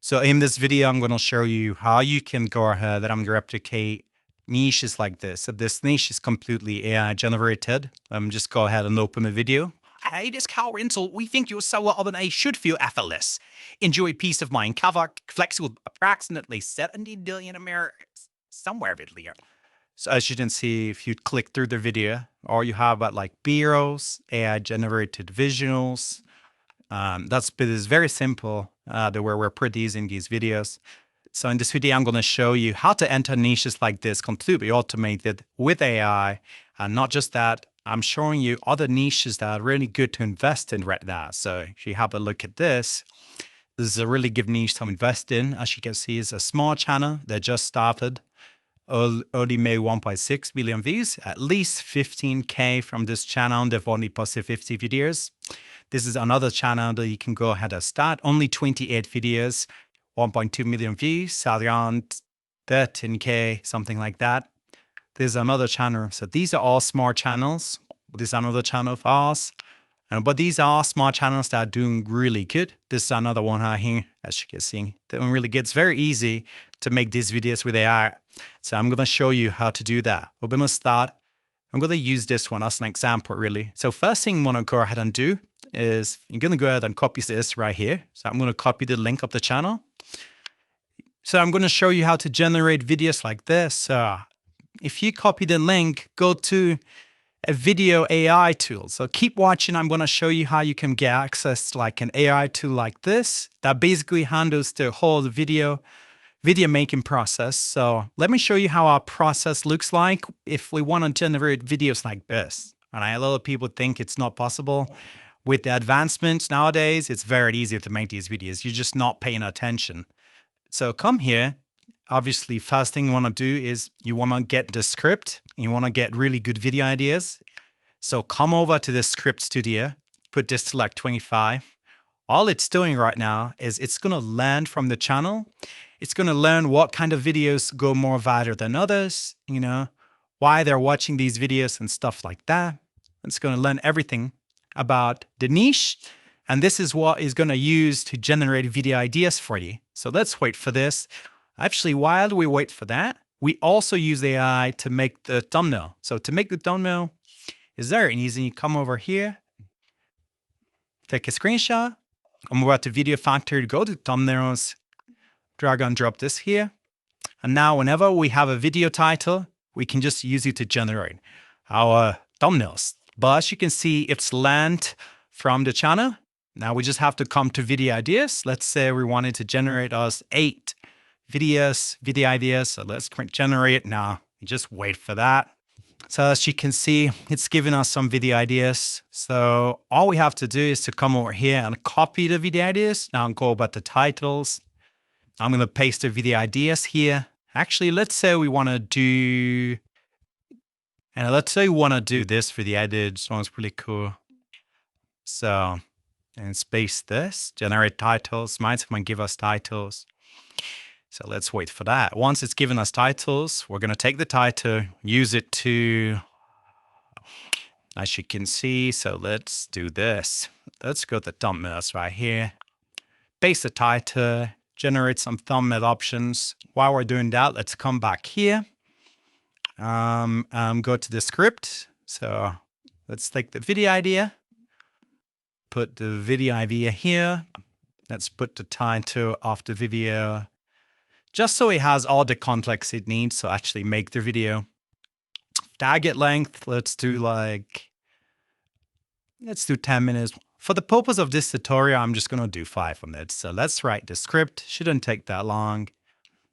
So in this video, I'm going to show you how you can go ahead and replicate niches like this. So this niche is completely AI generated. Just go ahead and open the video. Hey, this car rental, we think your solar oven A should feel effortless. Enjoy peace of mind. Cover flexible approximately 70 billion Americans. Somewhere a bit here. So as you can see, if you click through the video, all you have about like B-rolls, AI generated visuals. That's bit is very simple the way we're producing these videos. So in this video, I'm going to show you how to enter niches like this completely automated with AI. And not just that, I'm showing you other niches that are really good to invest in right now. So if you have a look at this is a really good niche to invest in. As you can see, it's a small channel that just started. Only made 1.6 million views, at least 15K from this channel. They've only posted 50 videos. This is another channel that you can go ahead and start. Only 28 videos, 1.2 million views, around 13K, something like that. There's another channel. So these are all small channels. This is another channel of ours. But these are small channels that are doing really good. This is another one here, as you can see. Doing really good. It's very easy to make these videos with AI. So I'm going to show you how to do that. We're going to start. I'm going to use this one as an example, really. So first thing I'm going to go ahead and do is you're going to go ahead and copy this right here. So I'm going to copy the link of the channel. So I'm going to show you how to generate videos like this. If you copy the link, go to a video AI tool. So keep watching. I'm going to show you how you can get access to like an AI tool like this that basically handles the whole video making process. So let me show you how our process looks like if we want to generate videos like this. And a lot of people think it's not possible. With the advancements nowadays, it's very easy to make these videos. You're just not paying attention. So come here. Obviously, first thing you want to do is you want to get the script. You want to get really good video ideas. So come over to the script studio, put this to like 25. All it's doing right now is it's going to learn from the channel. It's going to learn what kind of videos go more viral than others, you know, why they're watching these videos and stuff like that. It's going to learn everything about the niche. And this is what is going to use to generate video ideas for you. So let's wait for this. Actually, while we wait for that, we also use AI to make the thumbnail. So to make the thumbnail is very easy. You come over here, take a screenshot, come over to Video Factory, go to thumbnails, drag and drop this here. And now whenever we have a video title, we can just use it to generate our thumbnails. But as you can see, it's learned from the channel. Now we just have to come to video ideas. Let's say we wanted to generate us 8 video ideas. So let's generate now. You just wait for that. So as you can see, it's giving us some video ideas. So all we have to do is to come over here and copy the video ideas. Now go about the titles. I'm going to paste the video ideas here. Actually, let's say we want to do, this video edit. Sounds pretty cool. So, and space this, generate titles. Might even give us titles. So let's wait for that. Once it's given us titles, we're going to take the title, use it to, as you can see. So let's do this. Let's go to the thumbnails right here. Paste the title, generate some thumbnail options. While we're doing that, let's come back here. Go to the script. So let's take the video idea, put the video idea here. Let's put the title of the video just so it has all the context it needs to actually make the video. Target length, let's do 10 minutes. For the purpose of this tutorial, I'm just going to do 5 minutes. So let's write the script. Shouldn't take that long.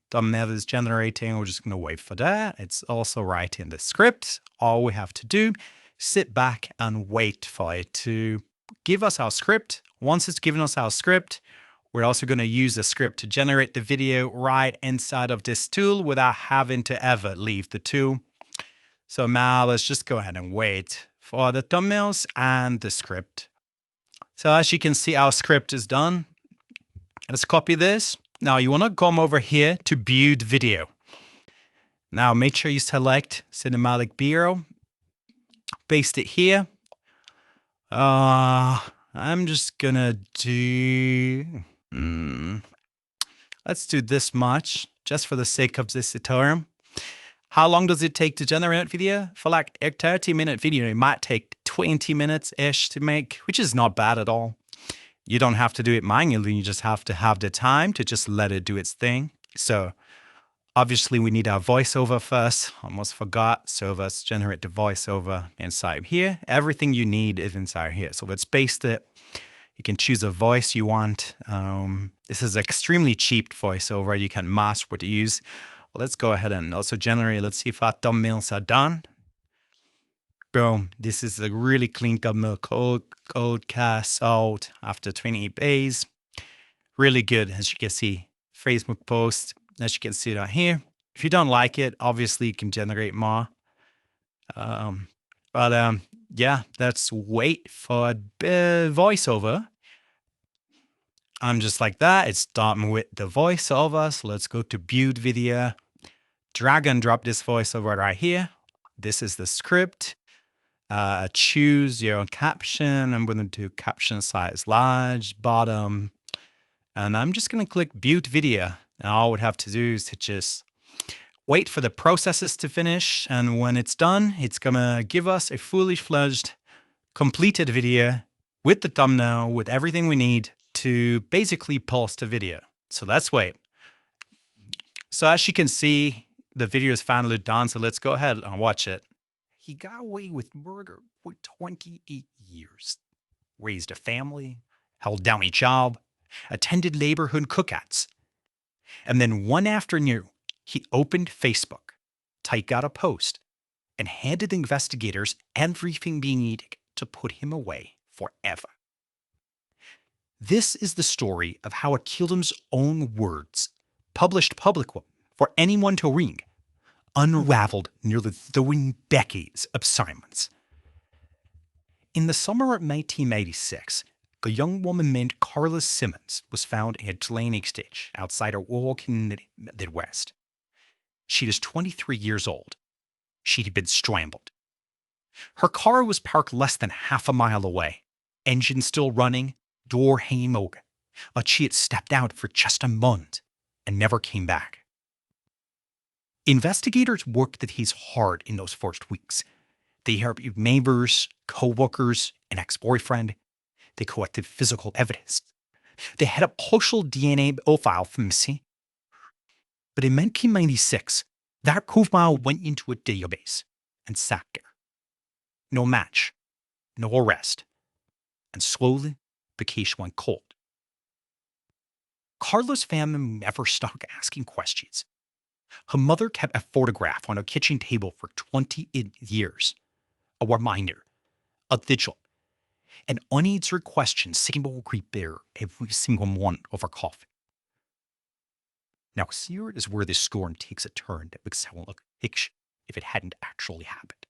Thumbnail is generating. We're just going to wait for that. It's also writing the script. All we have to do, sit back and wait for it to give us our script. Once it's given us our script, we're also going to use the script to generate the video right inside of this tool without having to ever leave the tool. So now let's just go ahead and wait for the thumbnails and the script. So as you can see, our script is done. Let's copy this. Now you want to come over here to build video. Now make sure you select cinematic B-roll, paste it here. I'm just gonna do, Let's do this much just for the sake of this tutorial. How long does it take to generate a video? For like a 30-minute video, it might take 20 minutes-ish to make, which is not bad at all. You don't have to do it manually. You just have to have the time to just let it do its thing. So obviously we need our voiceover first. Almost forgot. So let's generate the voiceover inside here. Everything you need is inside here. So let's paste it. You can choose a voice you want. This is extremely cheap voiceover. You can mask what to use. Well, let's go ahead and also generate. Let's see if our thumbnails are done. Boom. This is a really clean thumbnail code cast out after 28 days. Really good, as you can see. Facebook post, as you can see down here. If you don't like it, obviously you can generate more. Yeah, let's wait for the voiceover. I'm just like that. It's starting with the voiceover. So let's go to build video. Drag and drop this voiceover right here. This is the script. Choose your caption. I'm going to do caption size large, bottom. And I'm just going to click build video. And all I would have to do is to just wait for the processes to finish. And when it's done, it's going to give us a fully fledged, completed video with the thumbnail, with everything we need to basically post a video. So let's wait. So as you can see, the video is finally done. So let's go ahead and watch it. He got away with murder for 28 years. Raised a family, held down a job, attended neighborhood cookouts. And then one afternoon, he opened Facebook, typed out a post, and handed investigators everything they needed to put him away forever. This is the story of how a killdom's own words, published publicly for anyone to read, unraveled nearly 3 decades of silence. In the summer of 1986, a young woman named Carla Simmons was found in Atlantic Ditch outside of Oregon, Midwest. She was 23 years old. She had been strangled. Her car was parked less than half a mile away, engine still running, door hanging open, but she had stepped out for just a month and never came back. Investigators worked the case hard in those first weeks. They interviewed neighbors, co-workers, an ex-boyfriend. They collected physical evidence. They had a partial DNA profile from the scene. But in 1996, that profile went into a database and sat there. No match, no arrest. And slowly, the case went cold. Carla's family never stopped asking questions. Her mother kept a photograph on her kitchen table for 28 years. A reminder, a vigil, an unanswered question symbol creep there every single one of her coffin. Now here is where this story takes a turn that would sound like fiction if it hadn't actually happened.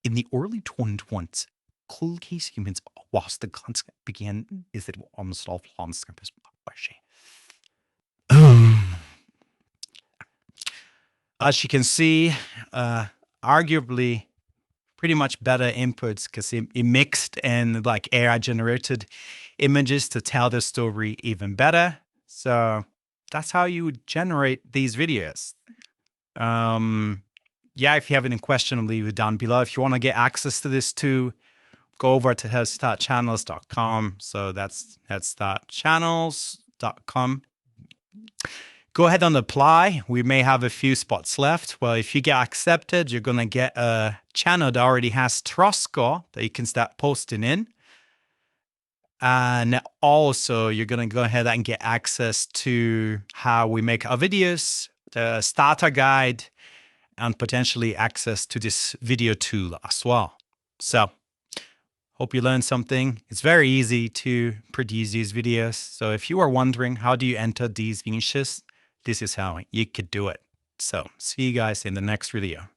In the early 2020s, cold case humans lost the concept began is it unsolved concept question. As you can see, arguably pretty much better inputs because it mixed and like AI generated images to tell the story even better. So that's how you would generate these videos. Yeah, if you have any question, leave it down below. If you want to get access to this too, go over to headstartchannels.com. So that's headstartchannels.com. Go ahead and apply. We may have a few spots left. Well, if you get accepted, you're going to get a channel that already has trust score that you can start posting in. And also, you're going to go ahead and get access to how we make our videos, the starter guide, and potentially access to this video tool as well. So, hope you learned something. It's very easy to produce these videos. So if you are wondering how do you enter these niches, this is how you could do it. So see you guys in the next video.